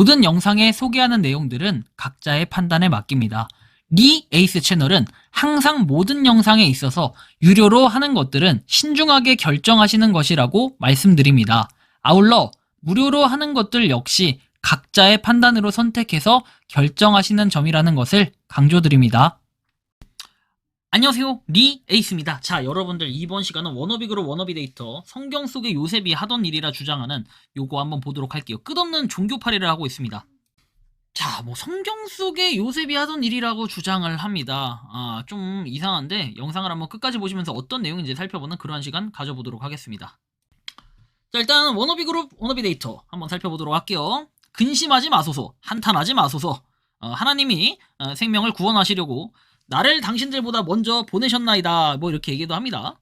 모든 영상에 소개하는 내용들은 각자의 판단에 맡깁니다. 리 에이스 채널은 항상 모든 영상에 있어서 유료로 하는 것들은 신중하게 결정하시는 것이라고 말씀드립니다. 아울러 무료로 하는 것들 역시 각자의 판단으로 선택해서 결정하시는 점이라는 것을 강조드립니다. 안녕하세요, 리 에이스입니다. 자, 여러분들 이번 시간은 워너비 그룹 워너비 데이터 성경 속의 요셉이 하던 일이라 주장하는 요거 한번 보도록 할게요. 끝없는 종교팔이를 하고 있습니다. 자, 성경 속의 요셉이 하던 일이라고 주장을 합니다. 좀 이상한데 영상을 한번 끝까지 보시면서 어떤 내용인지 살펴보는 그러한 시간 가져보도록 하겠습니다. 자, 일단 워너비 그룹 워너비 데이터 한번 살펴보도록 할게요. 근심하지 마소서, 한탄하지 마소서. 하나님이 생명을 구원하시려고 나를 당신들보다 먼저 보내셨나이다. 이렇게 얘기도 합니다.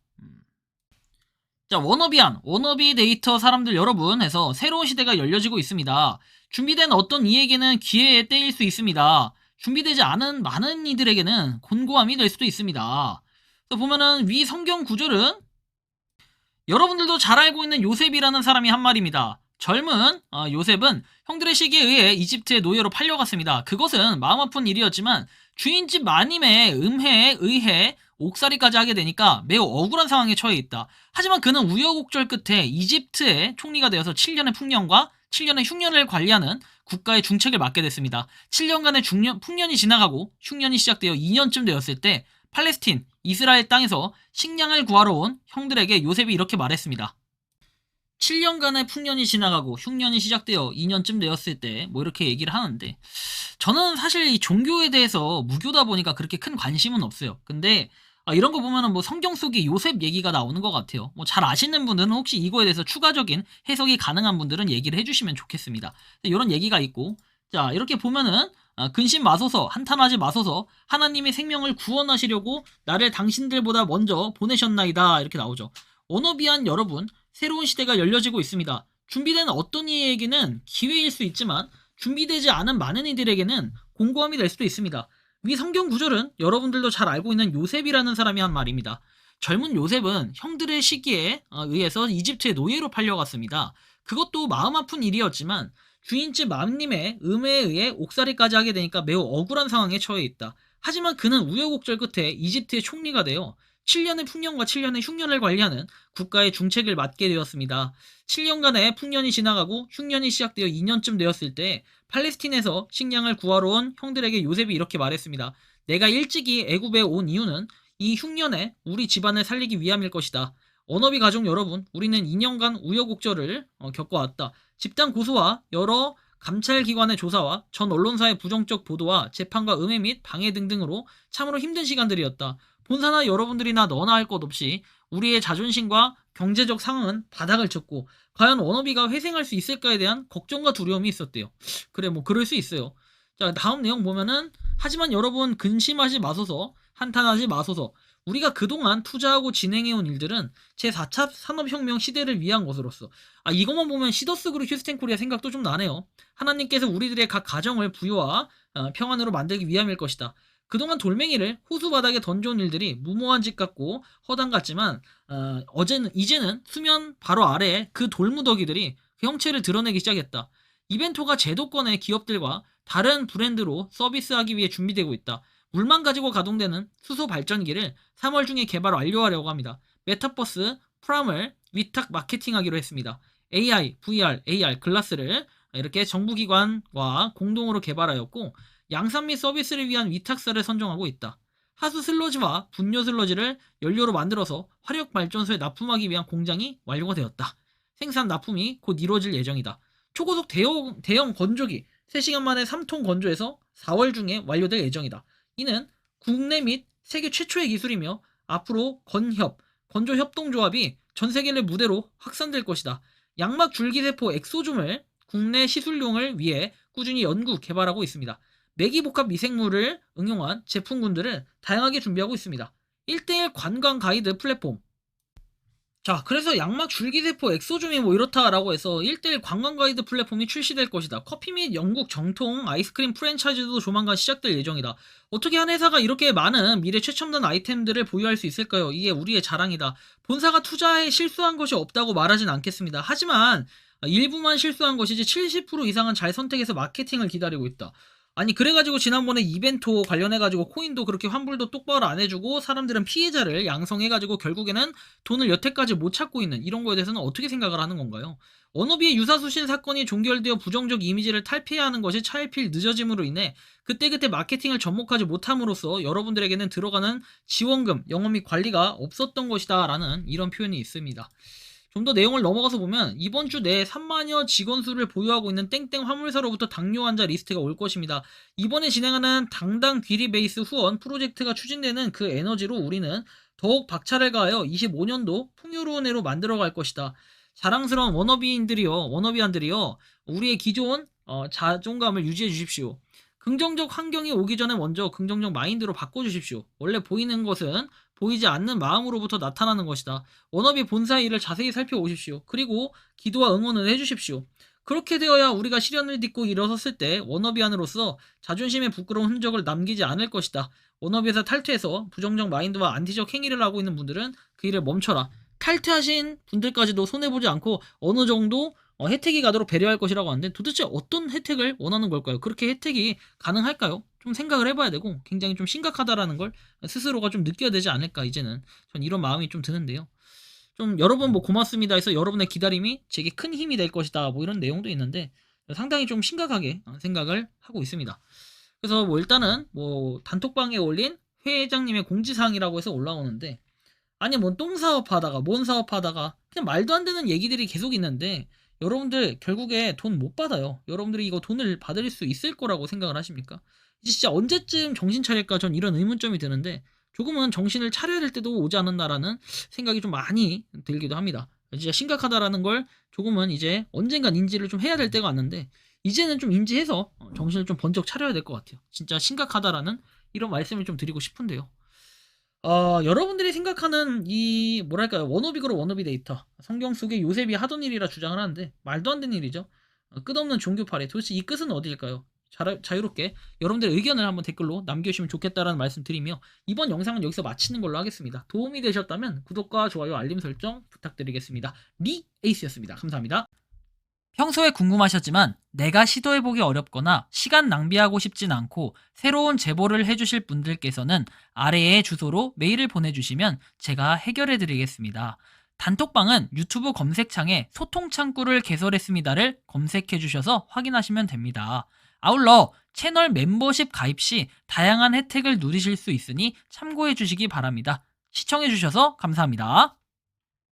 자, 워너비 데이터 사람들 여러분 해서 새로운 시대가 열려지고 있습니다. 준비된 어떤 이에게는 기회의 때일 수 있습니다. 준비되지 않은 많은 이들에게는 곤고함이 될 수도 있습니다. 그래서 보면은 위 성경 구절은 여러분들도 잘 알고 있는 요셉이라는 사람이 한 말입니다. 젊은 요셉은 형들의 시기에 의해 이집트의 노예로 팔려갔습니다. 그것은 마음 아픈 일이었지만 주인집 마님의 음해에 의해 옥살이까지 하게 되니까 매우 억울한 상황에 처해 있다. 하지만 그는 우여곡절 끝에 이집트의 총리가 되어서 7년의 풍년과 7년의 흉년을 관리하는 국가의 중책을 맡게 됐습니다. 7년간의 풍년이 지나가고 흉년이 시작되어 2년쯤 되었을 때 팔레스틴, 이스라엘 땅에서 식량을 구하러 온 형들에게 요셉이 이렇게 말했습니다. 7년간의 풍년이 지나가고 흉년이 시작되어 2년쯤 되었을 때 이렇게 얘기를 하는데 저는 사실 이 종교에 대해서 무교다 보니까 그렇게 큰 관심은 없어요. 근데 이런 거 보면은 성경 속에 요셉 얘기가 나오는 것 같아요. 잘 아시는 분들은 혹시 이거에 대해서 추가적인 해석이 가능한 분들은 얘기를 해주시면 좋겠습니다. 이런 얘기가 있고, 자, 이렇게 보면은 근심 마소서, 한탄하지 마소서, 하나님이 생명을 구원하시려고 나를 당신들보다 먼저 보내셨나이다. 이렇게 나오죠. 워너비한 여러분, 새로운 시대가 열려지고 있습니다. 준비된 어떤 이에게는 기회일 수 있지만 준비되지 않은 많은 이들에게는 공고함이 될 수도 있습니다. 위 성경 구절은 여러분들도 잘 알고 있는 요셉이라는 사람이 한 말입니다. 젊은 요셉은 형들의 시기에 의해서 이집트의 노예로 팔려갔습니다. 그것도 마음 아픈 일이었지만 주인집 마님의 음해에 의해 옥살이까지 하게 되니까 매우 억울한 상황에 처해 있다. 하지만 그는 우여곡절 끝에 이집트의 총리가 되어 7년의 풍년과 7년의 흉년을 관리하는 국가의 중책을 맡게 되었습니다. 7년간의 풍년이 지나가고 흉년이 시작되어 2년쯤 되었을 때 팔레스틴에서 식량을 구하러 온 형들에게 요셉이 이렇게 말했습니다. 내가 일찍이 애굽에 온 이유는 이 흉년에 우리 집안을 살리기 위함일 것이다. 워너비 가족 여러분, 우리는 2년간 우여곡절을 겪어왔다. 집단 고소와 여러 감찰기관의 조사와 전 언론사의 부정적 보도와 재판과 음해 및 방해 등등으로 참으로 힘든 시간들이었다. 본사나 여러분들이나 너나 할 것 없이 우리의 자존심과 경제적 상황은 바닥을 쳤고 과연 워너비가 회생할 수 있을까에 대한 걱정과 두려움이 있었대요. 그래, 그럴 수 있어요. 자, 다음 내용 보면은 하지만 여러분 근심하지 마소서, 한탄하지 마소서. 우리가 그동안 투자하고 진행해온 일들은 제4차 산업혁명 시대를 위한 것으로서 이것만 보면 시더스 그룹 휴스텐 코리아 생각도 좀 나네요. 하나님께서 우리들의 각 가정을 부유와 평안으로 만들기 위함일 것이다. 그동안 돌멩이를 호수 바닥에 던져온 일들이 무모한 짓 같고 허당 같지만 이제는 수면 바로 아래에 그 돌무더기들이 그 형체를 드러내기 시작했다. 이벤토가 제도권의 기업들과 다른 브랜드로 서비스하기 위해 준비되고 있다. 물만 가지고 가동되는 수소 발전기를 3월 중에 개발 완료하려고 합니다. 메타버스 프람을 위탁 마케팅하기로 했습니다. AI, VR, AR 글라스를 이렇게 정부기관과 공동으로 개발하였고 양산 및 서비스를 위한 위탁사를 선정하고 있다. 하수 슬러지와 분뇨 슬러지를 연료로 만들어서 화력 발전소에 납품하기 위한 공장이 완료가 되었다. 생산 납품이 곧 이루어질 예정이다. 초고속 대형 건조기 3시간 만에 3톤 건조해서 4월 중에 완료될 예정이다. 이는 국내 및 세계 최초의 기술이며 앞으로 건조협동조합이 전 세계를 무대로 확산될 것이다. 양막 줄기세포 엑소줌을 국내 시술용을 위해 꾸준히 연구 개발하고 있습니다. 매기복합 미생물을 응용한 제품군들을 다양하게 준비하고 있습니다. 1대1 관광 가이드 플랫폼. 자, 그래서 양막 줄기세포 엑소줌이 이렇다라고 해서 1대1 관광 가이드 플랫폼이 출시될 것이다. 커피 및 영국 정통 아이스크림 프랜차이즈도 조만간 시작될 예정이다. 어떻게 한 회사가 이렇게 많은 미래 최첨단 아이템들을 보유할 수 있을까요? 이게 우리의 자랑이다. 본사가 투자에 실수한 것이 없다고 말하진 않겠습니다. 하지만 일부만 실수한 것이지 70% 이상은 잘 선택해서 마케팅을 기다리고 있다. 아니 그래가지고 지난번에 이벤트 관련해가지고 코인도 그렇게 환불도 똑바로 안 해주고 사람들은 피해자를 양성해가지고 결국에는 돈을 여태까지 못 찾고 있는 이런 거에 대해서는 어떻게 생각을 하는 건가요? 워너비의 유사수신 사건이 종결되어 부정적 이미지를 탈피해야 하는 것이 차일피일 늦어짐으로 인해 그때그때 마케팅을 접목하지 못함으로써 여러분들에게는 들어가는 지원금, 영업 및 관리가 없었던 것이다 라는 이런 표현이 있습니다. 좀 더 내용을 넘어가서 보면 이번 주 내에 3만여 직원 수를 보유하고 있는 땡땡 화물사로부터 당뇨 환자 리스트가 올 것입니다. 이번에 진행하는 당당 귀리 베이스 후원 프로젝트가 추진되는 그 에너지로 우리는 더욱 박차를 가하여 25년도 풍요로운 해로 만들어갈 것이다. 자랑스러운 워너비안들이여 우리의 기존 자존감을 유지해 주십시오. 긍정적 환경이 오기 전에 먼저 긍정적 마인드로 바꿔주십시오. 원래 보이는 것은 보이지 않는 마음으로부터 나타나는 것이다. 워너비 본사의 일을 자세히 살펴보십시오. 그리고 기도와 응원을 해주십시오. 그렇게 되어야 우리가 시련을 딛고 일어섰을 때 워너비안으로서 자존심의 부끄러운 흔적을 남기지 않을 것이다. 워너비에서 탈퇴해서 부정적 마인드와 안티적 행위를 하고 있는 분들은 그 일을 멈춰라. 탈퇴하신 분들까지도 손해보지 않고 어느 정도 혜택이 가도록 배려할 것이라고 하는데 도대체 어떤 혜택을 원하는 걸까요? 그렇게 혜택이 가능할까요? 좀 생각을 해봐야 되고 굉장히 좀 심각하다라는 걸 스스로가 좀 느껴야 되지 않을까 이제는 전 이런 마음이 좀 드는데요. 좀 여러분 뭐 고맙습니다 해서 여러분의 기다림이 제게 큰 힘이 될 것이다 뭐 이런 내용도 있는데 상당히 좀 심각하게 생각을 하고 있습니다. 그래서 뭐 일단은 뭐 단톡방에 올린 회장님의 공지사항이라고 해서 올라오는데 아니 뭔 똥사업하다가 뭔 사업하다가 그냥 말도 안 되는 얘기들이 계속 있는데 여러분들 결국에 돈 못 받아요. 여러분들이 이거 돈을 받을 수 있을 거라고 생각을 하십니까? 이제 진짜 언제쯤 정신 차릴까 전 이런 의문점이 드는데 조금은 정신을 차려야 될 때도 오지 않았나라는 생각이 좀 많이 들기도 합니다. 진짜 심각하다라는 걸 조금은 이제 언젠간 인지를 좀 해야 될 때가 왔는데 이제는 좀 인지해서 정신을 좀 번쩍 차려야 될 것 같아요. 진짜 심각하다라는 이런 말씀을 좀 드리고 싶은데요. 여러분들이 생각하는 이 뭐랄까요 워너비그로 워너비 데이터 성경 속에 요셉이 하던 일이라 주장을 하는데 말도 안 되는 일이죠. 끝없는 종교 파괴 도대체 이 끝은 어디일까요? 자유롭게 여러분들의 의견을 한번 댓글로 남겨주시면 좋겠다라는 말씀 드리며 이번 영상은 여기서 마치는 걸로 하겠습니다. 도움이 되셨다면 구독과 좋아요 알림 설정 부탁드리겠습니다. 리 에이스였습니다. 감사합니다. 평소에 궁금하셨지만 내가 시도해보기 어렵거나 시간 낭비하고 싶진 않고 새로운 제보를 해주실 분들께서는 아래의 주소로 메일을 보내주시면 제가 해결해드리겠습니다. 단톡방은 유튜브 검색창에 소통창구를 개설했습니다를 검색해주셔서 확인하시면 됩니다. 아울러 채널 멤버십 가입 시 다양한 혜택을 누리실 수 있으니 참고해주시기 바랍니다. 시청해주셔서 감사합니다.